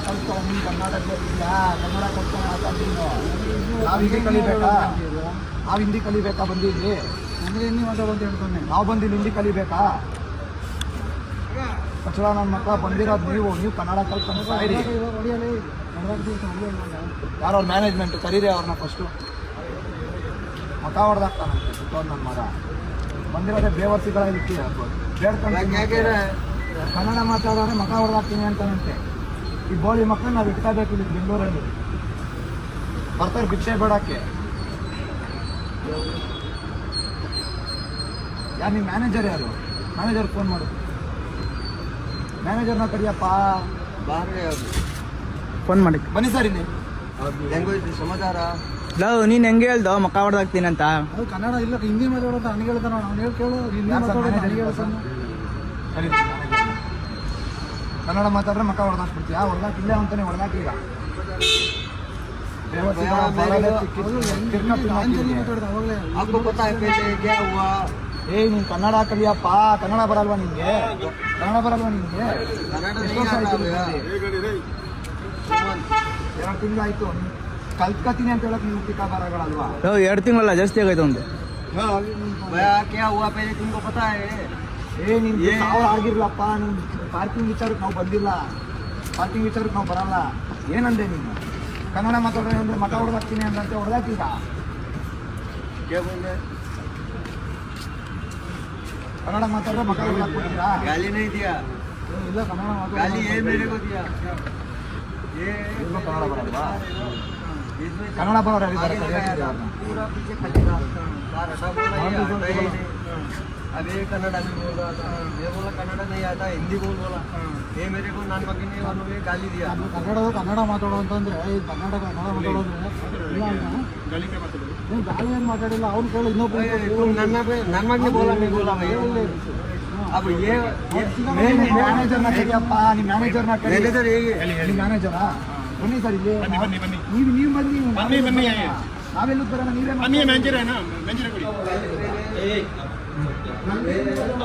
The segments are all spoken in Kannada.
ಕಲ್ತ್ಕೊ ನೀನು ಕರ್ನಾಟಕದಲ್ಲಿದ್ಯಾ ಕನ್ನಡ ಕಲ್ತ್ಕೊಂಡು ಮಾತಾಡ್ತೀನಿ ನಾವು ಹಿಂದಿ ಕಲಿಬೇಕಾ ನಾವು ಹಿಂದಿ ಕಲಿಬೇಕಾ ಬಂದಿಲ್ಲಿ ಅಂದರೆ ಹಿಂದಿ ಮಾತಾಡೋದು ಹೇಳ್ತಾನೆ ನಾವು ಬಂದಿಲ್ಲಿ ಹಿಂದಿ ಕಲಿಬೇಕಾ ಕಚಡ ನನ್ನ ಮಕ್ಕಳ ಬಂದಿರೋದು ನೀವು ಕನ್ನಡ ಕಲ್ತ್ಕೊಂಡು ಸಾಯಿರಿ ಯಾರು ಅವ್ರ ಮ್ಯಾನೇಜ್ಮೆಂಟ್ ಕರೀರಿ ಅವ್ರನ್ನ ಫಸ್ಟು ಮಕ ಹೊಡೆದಾಗ್ತಾನಂತೆ ಸುತ್ತೋದು ನನ್ನ ಮಗ ಬಂದಿರೋದೇ ಬೇವರ್ಸಿಗಳಾಗಿತ್ತು ಬೇಡ್ಕೊಂಡು ಕನ್ನಡ ಮಾತಾಡೋರೆ ಮಕ ಹೊಡೆದಾಗ್ತೀನಿ ಅಂತಾನಂತೆ ಈ ಬೋಳಿ ಮಕ್ಕಳು ನಾವು ಇಟ್ಕೋಬೇಕು ಇಲ್ಲಿ ಬೆಂಗಳೂರಲ್ಲಿ ಬರ್ತಾರೆ ಭಿಕ್ಷೆ ಬೇಡಕ್ಕೆ ಯಾರು ನಿಮ್ಮ ಮ್ಯಾನೇಜರ್ ಯಾರು ಮ್ಯಾನೇಜರ್ ಫೋನ್ ಮಾಡು ಮ್ಯಾನೇಜರ್ನ ಕರಿಯಪ್ಪ ಫೋನ್ ಮಾಡಿ ಬನ್ನಿ ಸರ್ ಇಲ್ಲಿ ಹೆಂಗೋಯ್ತು ಸಮಾಚಾರ? ನೀನು ಹೆಂಗೆ ಹೇಳ್ದೋ ಮಕ್ಕ ಹೊಡೆದಾಗ್ತೀನಿ ಅಂತ ಅದು ಕನ್ನಡ ಇಲ್ಲ ಹಿಂದಿ ಮಾತಾಡೋದು ನನಗೆ ಹೇಳ್ತಾನ ಅವ್ನು ಹೇಳಿ ಕೇಳು ಹಿಂದಿ ಮಾತಾಡೋದು ನನಗೆ ಹೇಳ್ತಾನೆ ಸರಿ ಕನ್ನಡ ಮಾತಾಡ್ರೆ ಮಕ್ಕ ಹೊಡೆದಾಕ್ಬಿಡ್ತೀಯಾ ಹೊಡೆದಾಕಿಲ್ಲ ಅಂತಾನೆ ಹೊಡೆದಾಕೀಗ आपको पता है पहले क्या हुआ? ನೀನು ಕನ್ನಡ ಕಲಿಯಪ್ಪ ಕನ್ನಡ ಬರಲ್ವಾ ನಿನ್ಗೆ ಕನ್ನಡ ಬರಲ್ವಾ ನಿನ್ಗೆ ಎಷ್ಟು ವರ್ಷ ಆಯ್ತು ಎರಡು ತಿಂಗಳಾಯ್ತು ಕಲ್ತ್ಕತೀನಿ ಅಂತ ಹೇಳಕ್ ನೀವು ಟಿಕಾ ಬರಗಳಲ್ವಾ 2 ತಿಂಗಳಲ್ಲ ಜಾಸ್ತಿ ಆಗೈತೆ ಒಂದು भैया क्या हुआ पहले तुमको पता है? ನಿಮ್ಗೆ ಸಾವಿರ ಆಗಿರ್ಲಪ್ಪ ನಿಮ್ ಪಾರ್ಕಿಂಗ್ ವಿಚಾರಕ್ಕೆ ನಾವು ಬಂದಿಲ್ಲ ಪಾರ್ಕಿಂಗ್ ವಿಚಾರಕ್ಕೆ ನಾವು ಬರಲ್ಲ ಏನಂದೆ ನೀನು ಕನ್ನಡ ಮಾತಾಡೋಣ ಅಂದ್ರೆ ಮಠ ಹೊಡೆದಾಕ್ತೀನಿ ಅಂದಂತೆ ಹೊಡೆದಾಕೀಗ क्या बोल रहे? ಕನ್ನಡ ಮಾತಾಡಿದ್ರೆ ಮಠ ಹೊಡೆದಾಕ್ಬಿಡ್ತೀರಾ गाली नहीं दिया, ಇಲ್ಲ ಕನ್ನಡ गाली ये मेरे को दिया। ये ಕನ್ನಡ ಬರಲ್ವಾ इसमें ಕನ್ನಡ ಬರೋರು ಯಾರಿದ್ದಾರೆ ಕಲಿಯಾಕಿದ್ರೆ ಅವ್ರನ್ನ पूरा पीछे खाली था, रटा बोला ये आता ही नहीं। अब ये कन्नड़ा में बोल रहा था, मैं बोला कन्नड़ा नहीं आता हिंदी बोला। ये मेरे को नान बकने वालों ने गाली दिया। ಕನ್ನಡ ಮಾತಾಡೋ ಅಂತಂದ್ರೆ ಈ ಕನ್ನಡ ಮಾತಾಡೋದು ಇಲ್ಲ ಅಂತ ನೀವು ಗಾಳಿ ಏನು ಮಾತಾಡಿಲ್ಲ ಅವ್ನು ಕೇಳಿ ಇನ್ನೊಬ್ಬ तुम नन्ना ने बोला, मैं बोला भाई। अब ये ಮ್ಯಾನೇಜರ್ನ ಕರಿಯಪ್ಪ ನಿಮ್ಮ ಮ್ಯಾನೇಜರ್ನ ಕರಿ मैनेजर यही है। ನಿಮ್ಮ ಮ್ಯಾನೇಜರಾ ಬನ್ನಿ ಸರ್ ಇಲ್ಲಿ ನೀವು ಬನ್ನಿ ನಾವೆಲ್ಲೂ ಬರೋಣ ನೀವೇ मैनेजर है ना, मैनेजर को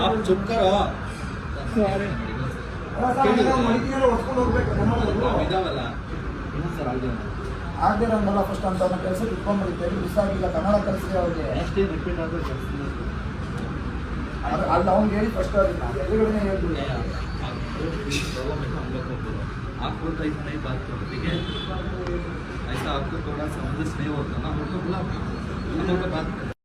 आप चुप करो। ಆಗದಿರಂಗಲ್ಲ ಫಸ್ಟ್ ಅಂತ ಅವ್ರನ್ನ ಕೆಲಸ ಇಟ್ಕೊಂಡ್ಬಿಡುತ್ತೆ ಮಿಸ್ ಆಗಿಲ್ಲ ಕನ್ನಡ ಕಲಿಸಿದ್ರೆ ಅವ್ರಿಗೆ ಅಲ್ಲಿ ಅವ್ನಿಗೆ ಹೇಳಿ ಫಸ್ಟ್ ಅವ್ರಿಗೆ ಎದುರುಗಡೆ ಹೇಳ್ಬಿಡಿ आपको तो ऐसा नहीं बात करो, ठीक है? ऐसा आपको थोड़ा समझ नहीं होता ना, हम लोग बात करें।